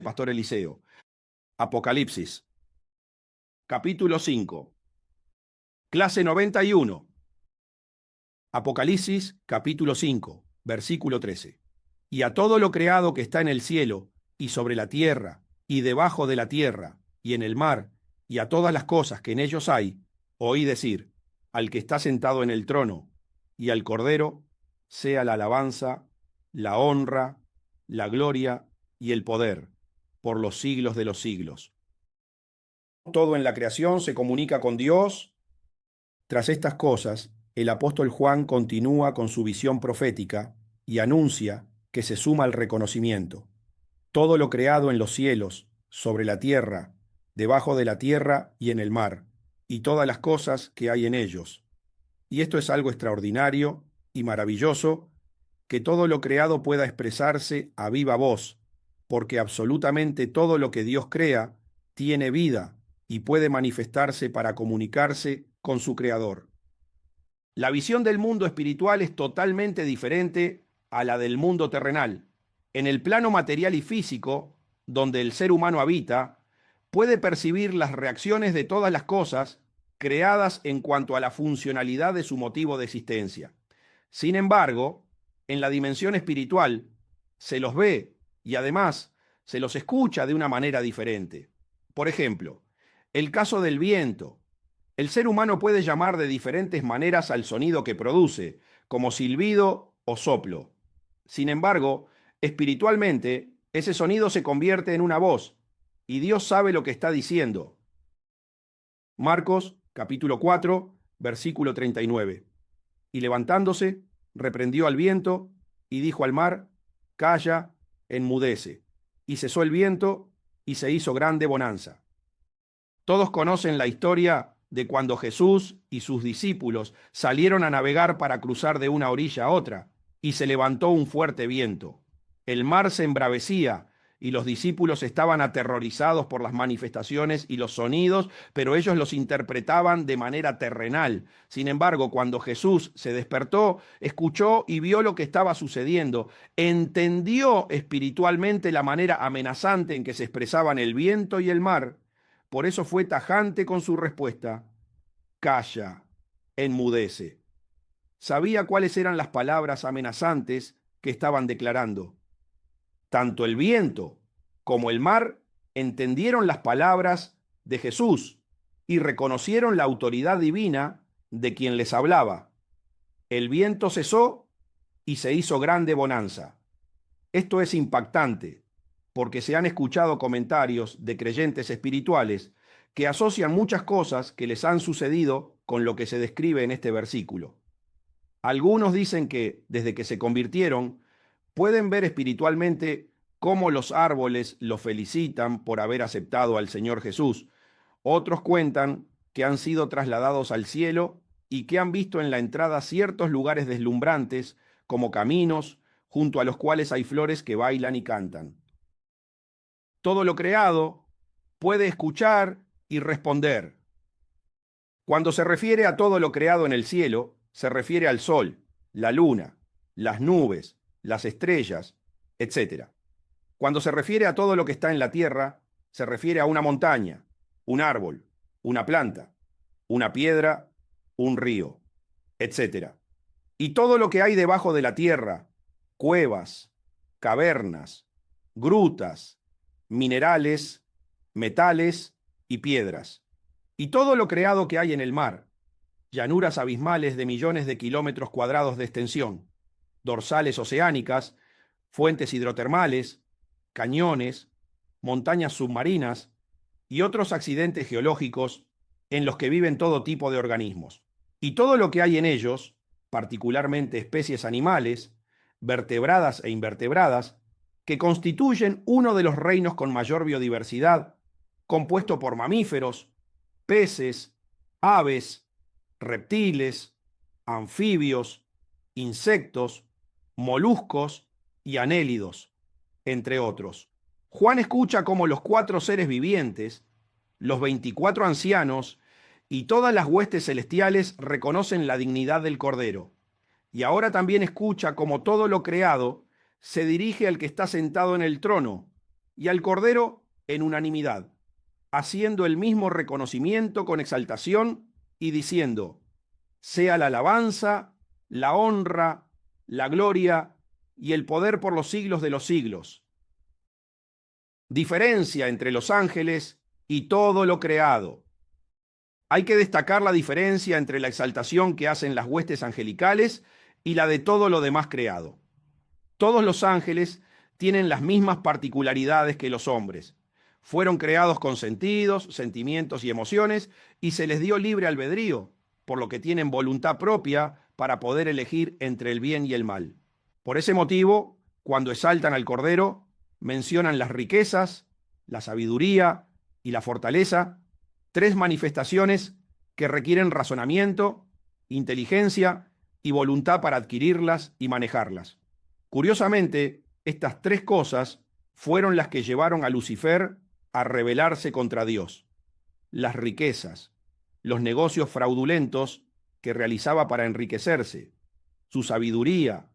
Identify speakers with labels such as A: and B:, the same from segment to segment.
A: Pastor Eliseo. Apocalipsis, capítulo 5. Clase 91. Apocalipsis, capítulo 5, versículo 13. Y a todo lo creado que está en el cielo, y sobre la tierra, y debajo de la tierra, y en el mar, y a todas las cosas que en ellos hay, oí decir, al que está sentado en el trono, y al Cordero, sea la alabanza, la honra, la gloria y el poder, por los siglos de los siglos. Todo en la creación se comunica con Dios. Tras estas cosas, el apóstol Juan continúa con su visión profética y anuncia que se suma al reconocimiento. Todo lo creado en los cielos, sobre la tierra, debajo de la tierra y en el mar, y todas las cosas que hay en ellos. Y esto es algo extraordinario y maravilloso, que todo lo creado pueda expresarse a viva voz, porque absolutamente todo lo que Dios crea tiene vida y puede manifestarse para comunicarse con su Creador. La visión del mundo espiritual es totalmente diferente a la del mundo terrenal. En el plano material y físico, donde el ser humano habita, puede percibir las reacciones de todas las cosas creadas en cuanto a la funcionalidad de su motivo de existencia. Sin embargo, en la dimensión espiritual se los ve y además se los escucha de una manera diferente. Por ejemplo, el caso del viento. El ser humano puede llamar de diferentes maneras al sonido que produce, como silbido o soplo. Sin embargo, espiritualmente, ese sonido se convierte en una voz, y Dios sabe lo que está diciendo. Marcos, capítulo 4, versículo 39. Y levantándose, reprendió al viento, y dijo al mar, calla, enmudece. Y cesó el viento, y se hizo grande bonanza. Todos conocen la historia de cuando Jesús y sus discípulos salieron a navegar para cruzar de una orilla a otra, y se levantó un fuerte viento. El mar se embravecía, y los discípulos estaban aterrorizados por las manifestaciones y los sonidos, pero ellos los interpretaban de manera terrenal. Sin embargo, cuando Jesús se despertó, escuchó y vio lo que estaba sucediendo, entendió espiritualmente la manera amenazante en que se expresaban el viento y el mar. Por eso fue tajante con su respuesta: calla, enmudece. Sabía cuáles eran las palabras amenazantes que estaban declarando. Tanto el viento como el mar entendieron las palabras de Jesús y reconocieron la autoridad divina de quien les hablaba. El viento cesó y se hizo grande bonanza. Esto es impactante, porque se han escuchado comentarios de creyentes espirituales que asocian muchas cosas que les han sucedido con lo que se describe en este versículo. Algunos dicen que, desde que se convirtieron, pueden ver espiritualmente cómo los árboles los felicitan por haber aceptado al Señor Jesús. Otros cuentan que han sido trasladados al cielo y que han visto en la entrada ciertos lugares deslumbrantes, como caminos, junto a los cuales hay flores que bailan y cantan. Todo lo creado puede escuchar y responder. Cuando se refiere a todo lo creado en el cielo, se refiere al sol, la luna, las nubes, las estrellas, etc. Cuando se refiere a todo lo que está en la tierra, se refiere a una montaña, un árbol, una planta, una piedra, un río, etc. Y todo lo que hay debajo de la tierra, cuevas, cavernas, grutas, minerales, metales y piedras. Y todo lo creado que hay en el mar, llanuras abismales de millones de kilómetros cuadrados de extensión, dorsales oceánicas, fuentes hidrotermales, cañones, montañas submarinas y otros accidentes geológicos en los que viven todo tipo de organismos. Y todo lo que hay en ellos, particularmente especies animales, vertebradas e invertebradas, que constituyen uno de los reinos con mayor biodiversidad, compuesto por mamíferos, peces, aves, reptiles, anfibios, insectos, moluscos y anélidos, entre otros. Juan escucha cómo los 4 seres vivientes, los 24 ancianos y todas las huestes celestiales reconocen la dignidad del Cordero. Y ahora también escucha cómo todo lo creado se dirige al que está sentado en el trono y al Cordero en unanimidad, haciendo el mismo reconocimiento con exaltación y diciendo: sea la alabanza, la honra, la gloria y el poder por los siglos de los siglos. Diferencia entre los ángeles y todo lo creado. Hay que destacar la diferencia entre la exaltación que hacen las huestes angelicales y la de todo lo demás creado. Todos los ángeles tienen las mismas particularidades que los hombres. Fueron creados con sentidos, sentimientos y emociones, y se les dio libre albedrío, por lo que tienen voluntad propia para poder elegir entre el bien y el mal. Por ese motivo, cuando exaltan al Cordero, mencionan las riquezas, la sabiduría y la fortaleza, tres manifestaciones que requieren razonamiento, inteligencia y voluntad para adquirirlas y manejarlas. Curiosamente, estas tres cosas fueron las que llevaron a Lucifer a rebelarse contra Dios: las riquezas, los negocios fraudulentos que realizaba para enriquecerse, su sabiduría,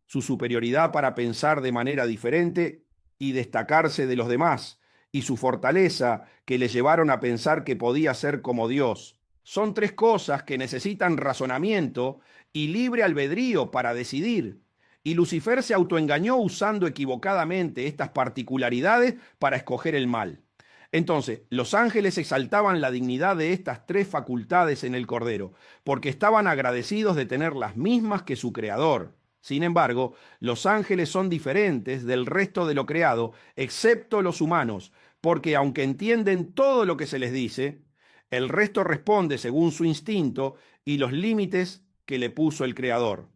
A: su superioridad para pensar de manera diferente y destacarse de los demás, y su fortaleza que le llevaron a pensar que podía ser como Dios. Son tres cosas que necesitan razonamiento y libre albedrío para decidir. Y Lucifer se autoengañó usando equivocadamente estas particularidades para escoger el mal. Entonces, los ángeles exaltaban la dignidad de estas tres facultades en el Cordero, porque estaban agradecidos de tener las mismas que su Creador. Sin embargo, los ángeles son diferentes del resto de lo creado, excepto los humanos, porque aunque entienden todo lo que se les dice, el resto responde según su instinto y los límites que le puso el Creador.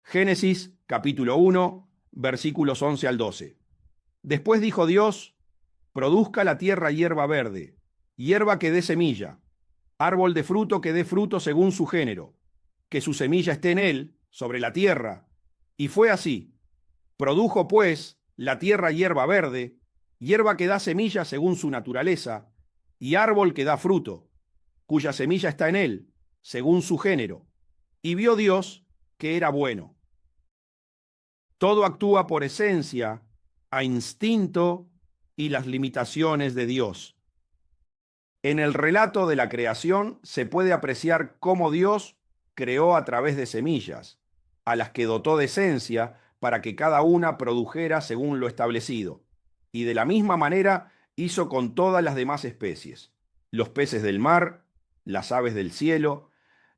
A: Génesis capítulo 1, versículos 11 al 12. Después dijo Dios: produzca la tierra hierba verde, hierba que dé semilla, árbol de fruto que dé fruto según su género, que su semilla esté en él, sobre la tierra. Y fue así. Produjo pues la tierra hierba verde, hierba que da semilla según su naturaleza, y árbol que da fruto, cuya semilla está en él, según su género. Y vio Dios que era bueno. Todo actúa por esencia, a instinto y las limitaciones de Dios. En el relato de la creación se puede apreciar cómo Dios creó a través de semillas, a las que dotó de esencia para que cada una produjera según lo establecido. Y de la misma manera hizo con todas las demás especies: los peces del mar, las aves del cielo,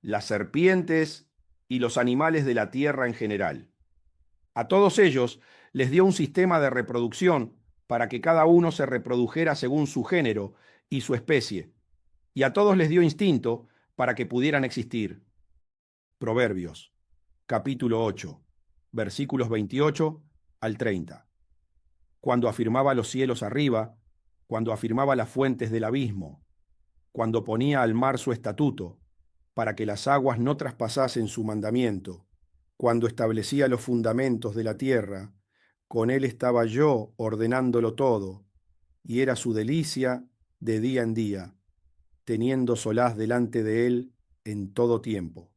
A: las serpientes y los animales de la tierra en general. A todos ellos les dio un sistema de reproducción para que cada uno se reprodujera según su género y su especie, y a todos les dio instinto para que pudieran existir. Proverbios, capítulo 8, versículos 28 al 30. Cuando afirmaba los cielos arriba, cuando afirmaba las fuentes del abismo, cuando ponía al mar su estatuto, para que las aguas no traspasasen su mandamiento, cuando establecía los fundamentos de la tierra, con él estaba yo ordenándolo todo, y era su delicia de día en día, teniendo solaz delante de él en todo tiempo.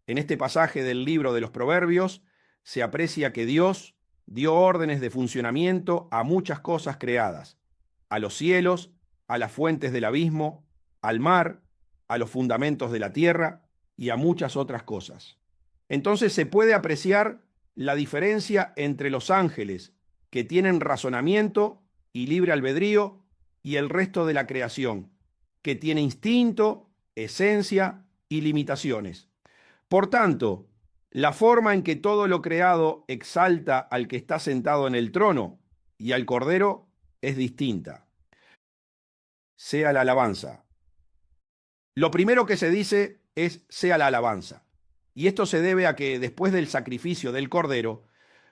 A: En este pasaje del libro de los Proverbios se aprecia que Dios dio órdenes de funcionamiento a muchas cosas creadas: a los cielos, a las fuentes del abismo, al mar, a los fundamentos de la tierra y a muchas otras cosas. Entonces se puede apreciar la diferencia entre los ángeles, que tienen razonamiento y libre albedrío, y el resto de la creación, que tiene instinto, esencia y limitaciones. Por tanto, la forma en que todo lo creado exalta al que está sentado en el trono y al Cordero es distinta. Sea la alabanza. Lo primero que se dice es: sea la alabanza. Y esto se debe a que después del sacrificio del Cordero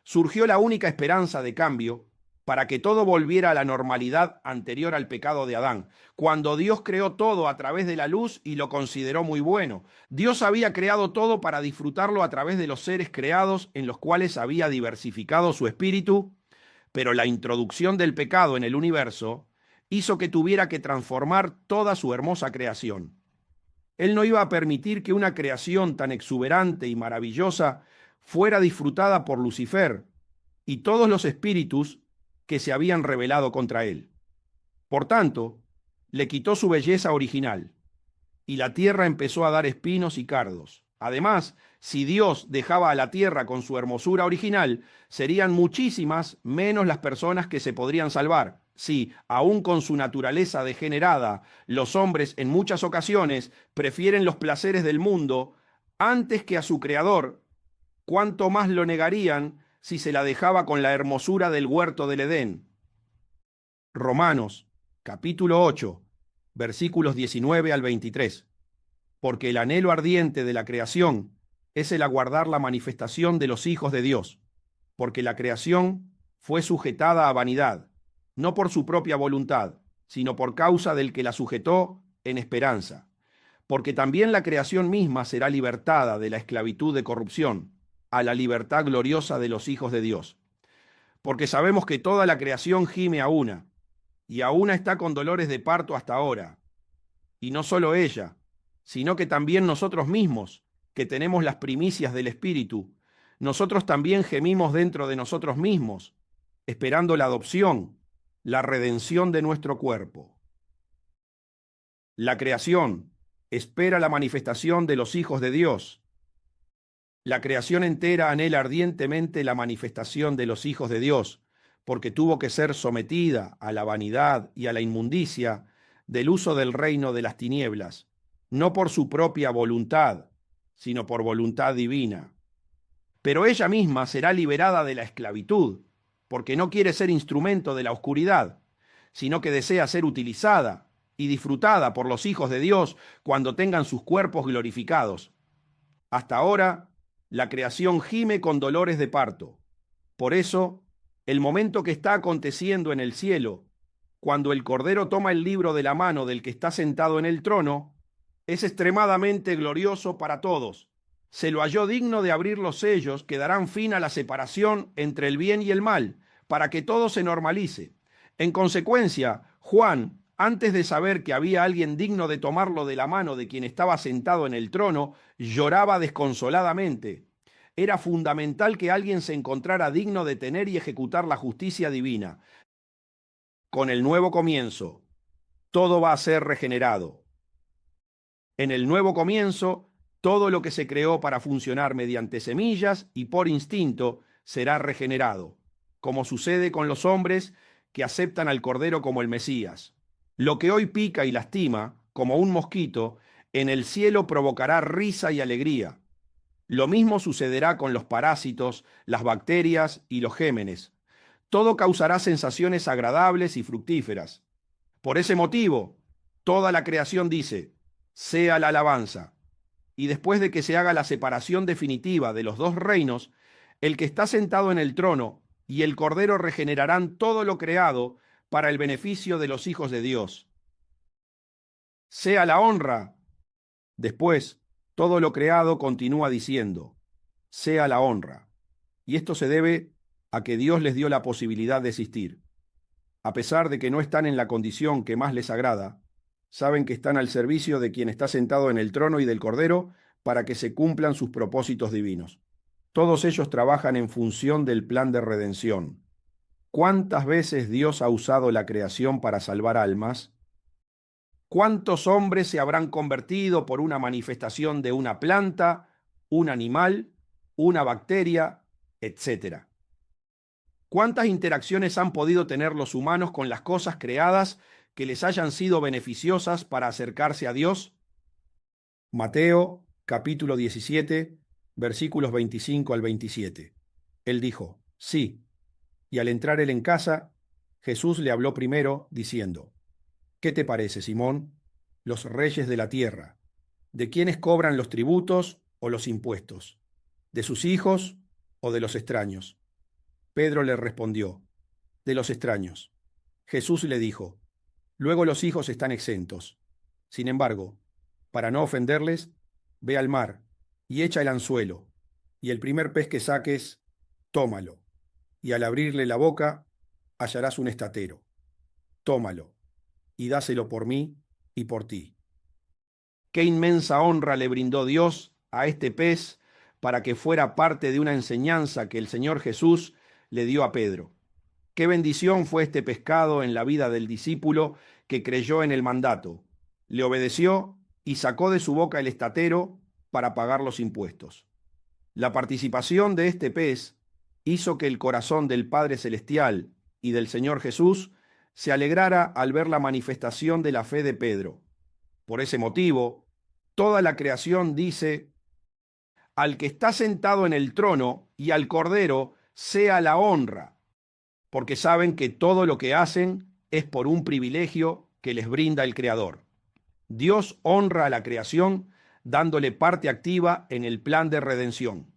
A: surgió la única esperanza de cambio para que todo volviera a la normalidad anterior al pecado de Adán, cuando Dios creó todo a través de la luz y lo consideró muy bueno. Dios había creado todo para disfrutarlo a través de los seres creados en los cuales había diversificado su espíritu, pero la introducción del pecado en el universo hizo que tuviera que transformar toda su hermosa creación. Él no iba a permitir que una creación tan exuberante y maravillosa fuera disfrutada por Lucifer y todos los espíritus que se habían rebelado contra él. Por tanto, le quitó su belleza original, y la tierra empezó a dar espinos y cardos. Además, si Dios dejaba a la tierra con su hermosura original, serían muchísimas menos las personas que se podrían salvar. Si, aun con su naturaleza degenerada, los hombres en muchas ocasiones prefieren los placeres del mundo antes que a su Creador, ¿cuánto más lo negarían si se la dejaba con la hermosura del huerto del Edén? Romanos, capítulo 8, versículos 19 al 23. Porque el anhelo ardiente de la creación es el aguardar la manifestación de los hijos de Dios, porque la creación fue sujetada a vanidad, no por su propia voluntad, sino por causa del que la sujetó en esperanza. Porque también la creación misma será libertada de la esclavitud de corrupción a la libertad gloriosa de los hijos de Dios. Porque sabemos que toda la creación gime a una, y a una está con dolores de parto hasta ahora. Y no solo ella, sino que también nosotros mismos, que tenemos las primicias del Espíritu, nosotros también gemimos dentro de nosotros mismos, esperando la adopción, la redención de nuestro cuerpo. La creación espera la manifestación de los hijos de Dios. La creación entera anhela ardientemente la manifestación de los hijos de Dios, porque tuvo que ser sometida a la vanidad y a la inmundicia del uso del reino de las tinieblas, no por su propia voluntad, sino por voluntad divina. Pero ella misma será liberada de la esclavitud, porque no quiere ser instrumento de la oscuridad, sino que desea ser utilizada y disfrutada por los hijos de Dios cuando tengan sus cuerpos glorificados. Hasta ahora, la creación gime con dolores de parto. Por eso, el momento que está aconteciendo en el cielo, cuando el Cordero toma el libro de la mano del que está sentado en el trono, es extremadamente glorioso para todos. Se lo halló digno de abrir los sellos que darán fin a la separación entre el bien y el mal, para que todo se normalice. En consecuencia, Juan, antes de saber que había alguien digno de tomarlo de la mano de quien estaba sentado en el trono, lloraba desconsoladamente. Era fundamental que alguien se encontrara digno de tener y ejecutar la justicia divina. Con el nuevo comienzo, todo va a ser regenerado. En el nuevo comienzo, todo lo que se creó para funcionar mediante semillas y por instinto será regenerado, como sucede con los hombres que aceptan al Cordero como el Mesías. Lo que hoy pica y lastima, como un mosquito, en el cielo provocará risa y alegría. Lo mismo sucederá con los parásitos, las bacterias y los gémenes. Todo causará sensaciones agradables y fructíferas. Por ese motivo, toda la creación dice, sea la alabanza. Y después de que se haga la separación definitiva de los dos reinos, el que está sentado en el trono y el Cordero regenerarán todo lo creado para el beneficio de los hijos de Dios. Sea la honra. Después, todo lo creado continúa diciendo, sea la honra. Y esto se debe a que Dios les dio la posibilidad de existir. A pesar de que no están en la condición que más les agrada, saben que están al servicio de quien está sentado en el trono y del Cordero para que se cumplan sus propósitos divinos. Todos ellos trabajan en función del plan de redención. ¿Cuántas veces Dios ha usado la creación para salvar almas? ¿Cuántos hombres se habrán convertido por una manifestación de una planta, un animal, una bacteria, etcétera? ¿Cuántas interacciones han podido tener los humanos con las cosas creadas que les hayan sido beneficiosas para acercarse a Dios? Mateo, capítulo 17, versículos 25 al 27. Él dijo, sí. Y al entrar él en casa, Jesús le habló primero, diciendo, ¿qué te parece, Simón? Los reyes de la tierra, ¿de quiénes cobran los tributos o los impuestos? ¿De sus hijos o de los extraños? Pedro le respondió, de los extraños. Jesús le dijo, luego los hijos están exentos. Sin embargo, para no ofenderles, ve al mar y echa el anzuelo, y el primer pez que saques, tómalo, y al abrirle la boca, hallarás un estatero. Tómalo, y dáselo por mí y por ti. Qué inmensa honra le brindó Dios a este pez para que fuera parte de una enseñanza que el Señor Jesús le dio a Pedro. Qué bendición fue este pescado en la vida del discípulo que creyó en el mandato, le obedeció y sacó de su boca el estatero para pagar los impuestos. La participación de este pez hizo que el corazón del Padre Celestial y del Señor Jesús se alegrara al ver la manifestación de la fe de Pedro. Por ese motivo, toda la creación dice: al que está sentado en el trono y al Cordero sea la honra, porque saben que todo lo que hacen es por un privilegio que les brinda el Creador. Dios honra a la creación dándole parte activa en el plan de redención.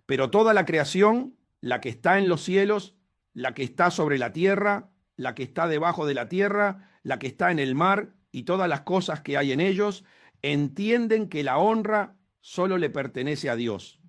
A: Pero toda la creación, la que está en los cielos, la que está sobre la tierra, la que está debajo de la tierra, la que está en el mar y todas las cosas que hay en ellos, entienden que la honra solo le pertenece a Dios.